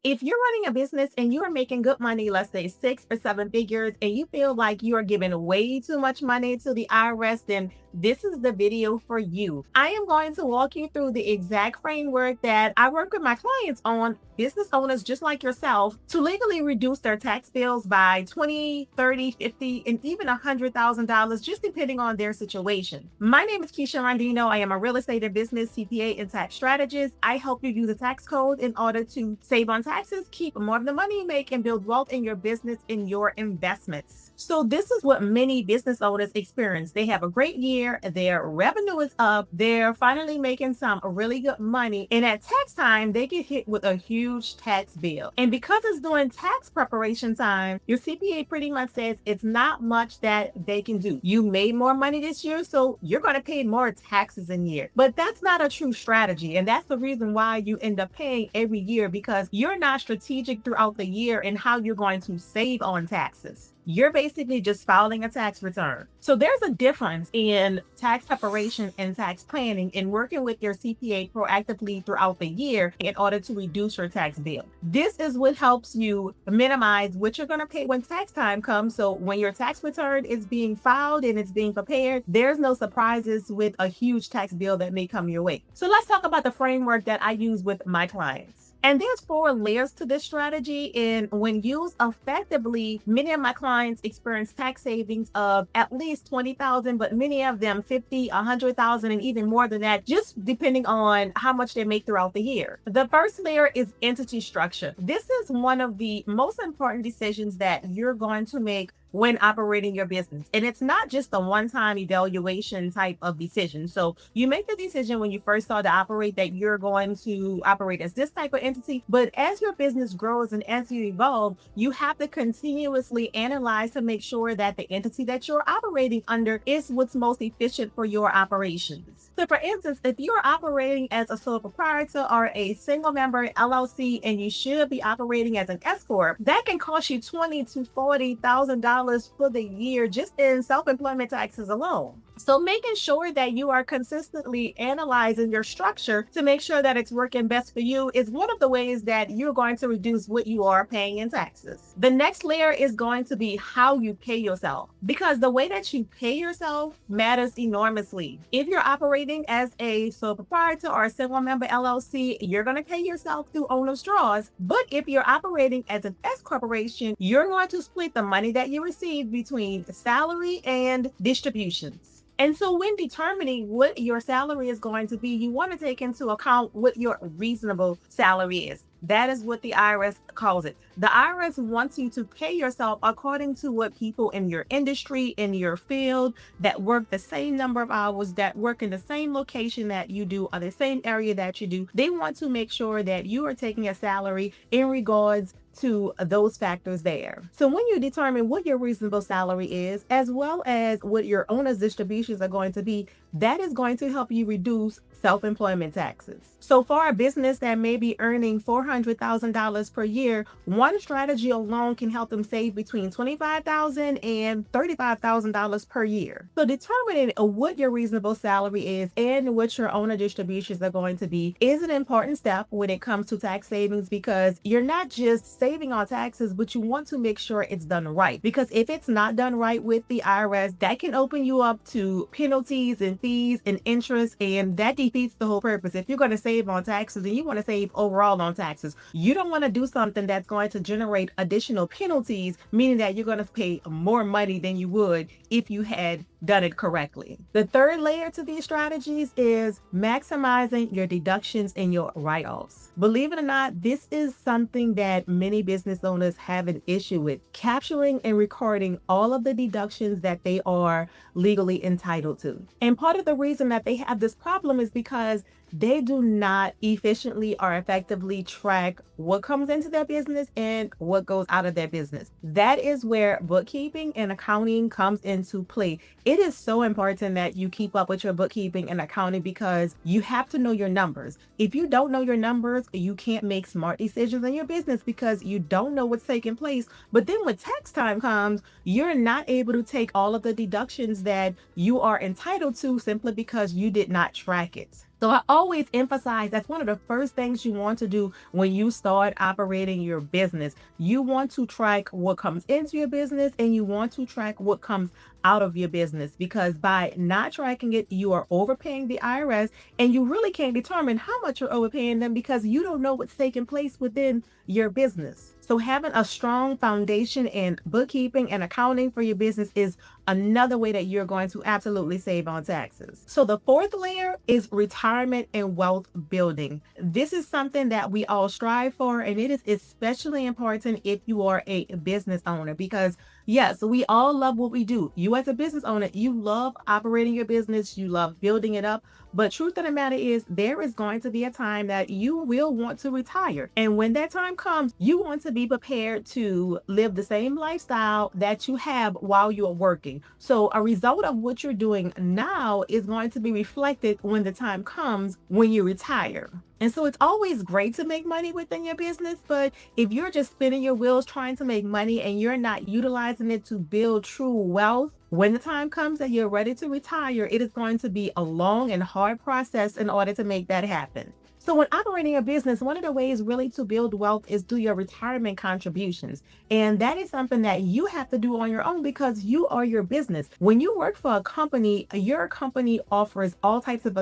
If you're running a business and you are making good money, let's say 6 or 7 figures, and you feel like you are giving way too much money to the IRS, then this is the video for you. I am going to walk you through the exact framework that I work with my clients on, business owners just like yourself, to legally reduce their tax bills by 20, 30, 50, and even $100,000, just depending on their situation. My name is Keisha Rondino. I am a real estate and business CPA and tax strategist. I help you use a tax code in order to save on taxes, keep more of the money you make, and build wealth in your business and your investments. So this is what many business owners experience. They have a great year, their revenue is up, they're finally making some really good money, and at tax time, they get hit with a huge tax bill. And because it's during tax preparation time, your CPA pretty much says it's not much that they can do. You made more money this year, so you're going to pay more taxes in a year. But that's not a true strategy, and that's the reason why you end up paying every year, because you're not strategic throughout the year in how you're going to save on taxes. You're basically just filing a tax return. So there's a difference in tax preparation and tax planning and working with your CPA proactively throughout the year in order to reduce your tax bill. This is what helps you minimize what you're going to pay when tax time comes. So when your tax return is being filed and it's being prepared, there's no surprises with a huge tax bill that may come your way. So let's talk about the framework that I use with my clients. And there's 4 layers to this strategy. And when used effectively, many of my clients experience tax savings of at least 20,000, but many of them 50, 100,000, and even more than that, just depending on how much they make throughout the year. The first layer is entity structure. This is one of the most important decisions that you're going to make when operating your business. And it's not just a one-time evaluation type of decision. So you make the decision when you first start to operate that you're going to operate as this type of entity. But as your business grows and as you evolve, you have to continuously analyze to make sure that the entity that you're operating under is what's most efficient for your operations. So for instance, if you're operating as a sole proprietor or a single member LLC and you should be operating as an S corp, that can cost you $20,000 to $40,000 for the year just in self-employment taxes alone. So making sure that you are consistently analyzing your structure to make sure that it's working best for you is one of the ways that you're going to reduce what you are paying in taxes. The next layer is going to be how you pay yourself, because the way that you pay yourself matters enormously. If you're operating as a sole proprietor or a single member LLC, you're going to pay yourself through owner's draws. But if you're operating as an S corporation, you're going to split the money that you receive between salary and distributions. And so when determining what your salary is going to be, you want to take into account what your reasonable salary is. That is what the IRS calls it. The IRS wants you to pay yourself according to what people in your industry, in your field, that work the same number of hours, that work in the same location that you do, or the same area that you do. They want to make sure that you are taking a salary in regards to those factors there. So when you determine what your reasonable salary is, as well as what your owner's distributions are going to be, that is going to help you reduce self-employment taxes. So for a business that may be earning $400,000 per year, one strategy alone can help them save between $25,000 and $35,000 per year. So determining what your reasonable salary is and what your owner distributions are going to be is an important step when it comes to tax savings, because you're not just saving on taxes, but you want to make sure it's done right. Because if it's not done right with the IRS, that can open you up to penalties and fees and interest, and that defeats the whole purpose. If you're going to save on taxes and you want to save overall on taxes, you don't want to do something that's going to generate additional penalties, meaning that you're going to pay more money than you would if you had done it correctly. The third layer to these strategies is maximizing your deductions and your write-offs. Believe it or not, this is something that many business owners have an issue with: capturing and recording all of the deductions that they are legally entitled to. And part of the reason that they have this problem is because they do not efficiently or effectively track what comes into their business and what goes out of their business. That is where bookkeeping and accounting comes into play. It is so important that you keep up with your bookkeeping and accounting, because you have to know your numbers. If you don't know your numbers, you can't make smart decisions in your business because you don't know what's taking place. But then when tax time comes, you're not able to take all of the deductions that you are entitled to simply because you did not track it. So I always emphasize that's one of the first things you want to do when you start operating your business. You want to track what comes into your business and you want to track what comes out of your business, because by not tracking it, you are overpaying the IRS and you really can't determine how much you're overpaying them because you don't know what's taking place within your business. So having a strong foundation in bookkeeping and accounting for your business is another way that you're going to absolutely save on taxes. So the fourth layer is retirement and wealth building. This is something that we all strive for, and it is especially important if you are a business owner because yes, we all love what we do. You as a business owner, you love operating your business, you love building it up. But truth of the matter is, there is going to be a time that you will want to retire. And when that time comes, you want to be prepared to live the same lifestyle that you have while you're working. So a result of what you're doing now is going to be reflected when the time comes when you retire. And so it's always great to make money within your business, but if you're just spinning your wheels trying to make money and you're not utilizing it to build true wealth, when the time comes that you're ready to retire, it is going to be a long and hard process in order to make that happen. So, when operating a business, one of the ways really to build wealth is through your retirement contributions. And that is something that you have to do on your own because you are your business. When you work for a company, your company offers all types of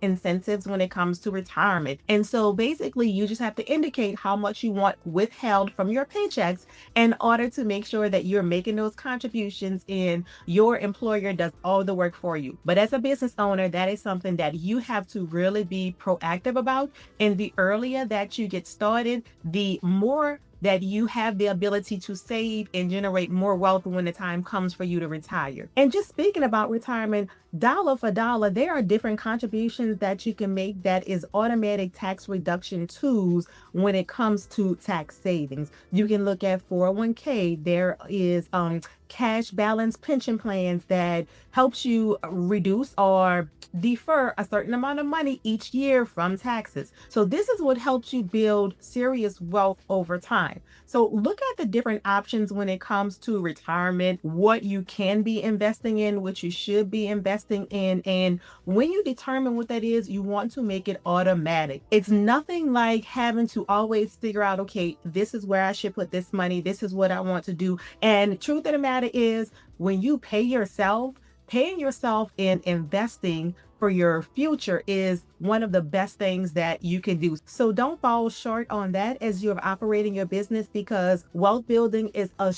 incentives when it comes to retirement. And so, basically, you just have to indicate how much you want withheld from your paychecks in order to make sure that you're making those contributions and your employer does all the work for you. But as a business owner, that is something that you have to really be proactive about. And the earlier that you get started, the more that you have the ability to save and generate more wealth when the time comes for you to retire. And just speaking about retirement, dollar for dollar, there are different contributions that you can make that is automatic tax reduction tools when it comes to tax savings. You can look at 401k. There is cash balance pension plans that helps you reduce or defer a certain amount of money each year from taxes. So this is what helps you build serious wealth over time. So look at the different options when it comes to retirement, what you can be investing in, what you should be investing in. And when you determine what that is, you want to make it automatic. It's nothing like having to always figure out, okay, this is where I should put this money. This is what I want to do. And truth of the matter is, when you paying yourself and investing for your future is one of the best things that you can do. So don't fall short on that as you're operating your business because wealth building is a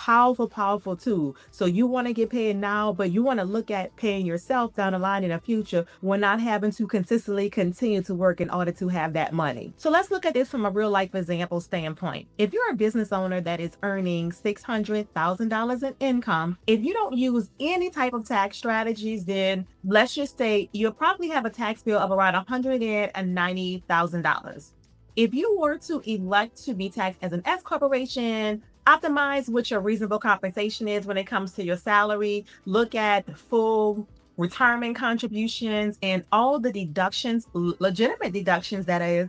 powerful tool. So you want to get paid now, but you want to look at paying yourself down the line in the future when not having to consistently continue to work in order to have that money. So let's look at this from a real life example standpoint. If you're a business owner that is earning $600,000 in income, if you don't use any type of tax strategies, then let's just say you'll probably have a tax bill of around $190,000. If you were to elect to be taxed as an S corporation, optimize what your reasonable compensation is when it comes to your salary. Look at full retirement contributions and all the deductions, legitimate deductions that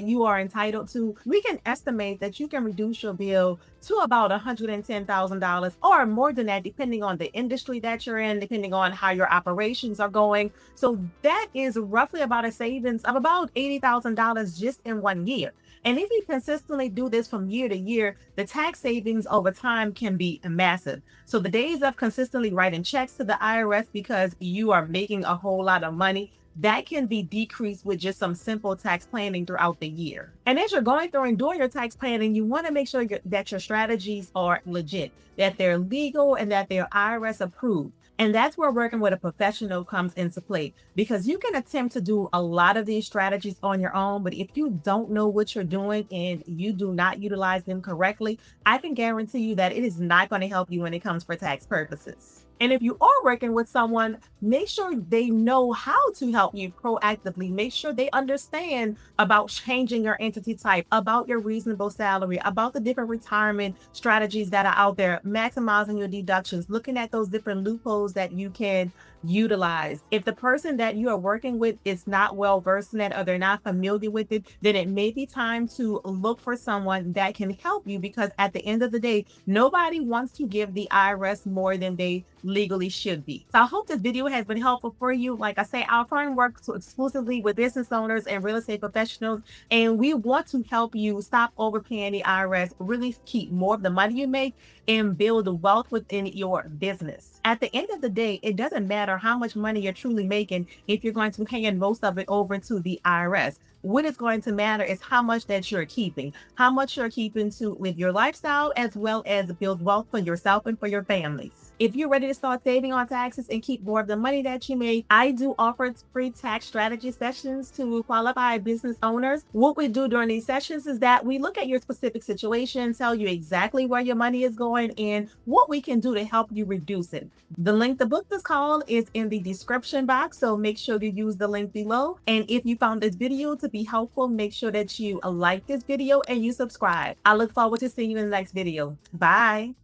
you are entitled to. We can estimate that you can reduce your bill to about $110,000 or more than that, depending on the industry that you're in, depending on how your operations are going. So that is roughly about a savings of about $80,000 just in 1 year. And if you consistently do this from year to year, the tax savings over time can be massive. So the days of consistently writing checks to the IRS because you are making a whole lot of money, that can be decreased with just some simple tax planning throughout the year. And as you're going through and doing your tax planning, you want to make sure that your strategies are legit, that they're legal, and that they're IRS approved. And that's where working with a professional comes into play because you can attempt to do a lot of these strategies on your own, but if you don't know what you're doing and you do not utilize them correctly, I can guarantee you that it is not going to help you when it comes for tax purposes. And if you are working with someone, make sure they know how to help you proactively. Make sure they understand about changing your entity type, about your reasonable salary, about the different retirement strategies that are out there, maximizing your deductions, looking at those different loopholes that you can utilize. If the person that you are working with is not well versed in it or they're not familiar with it, then it may be time to look for someone that can help you, because at the end of the day, nobody wants to give the IRS more than they legally should be. So I hope this video has been helpful for you. Like I say, our firm works exclusively with business owners and real estate professionals, and we want to help you stop overpaying the IRS, really keep more of the money you make, and build wealth within your business. At the end of the day, it doesn't matter how much money you're truly making if you're going to hand most of it over to the IRS. What is going to matter is how much that you're keeping, how much you're keeping to live your lifestyle, as well as build wealth for yourself and for your families. If you're ready to start saving on taxes and keep more of the money that you make, I do offer free tax strategy sessions to qualified business owners. What we do during these sessions is that we look at your specific situation, tell you exactly where your money is going, and what we can do to help you reduce it. The link to book this call is in the description box, so make sure to use the link below. And if you found this video to be helpful, make sure that you like this video and you subscribe. I look forward to seeing you in the next video. Bye.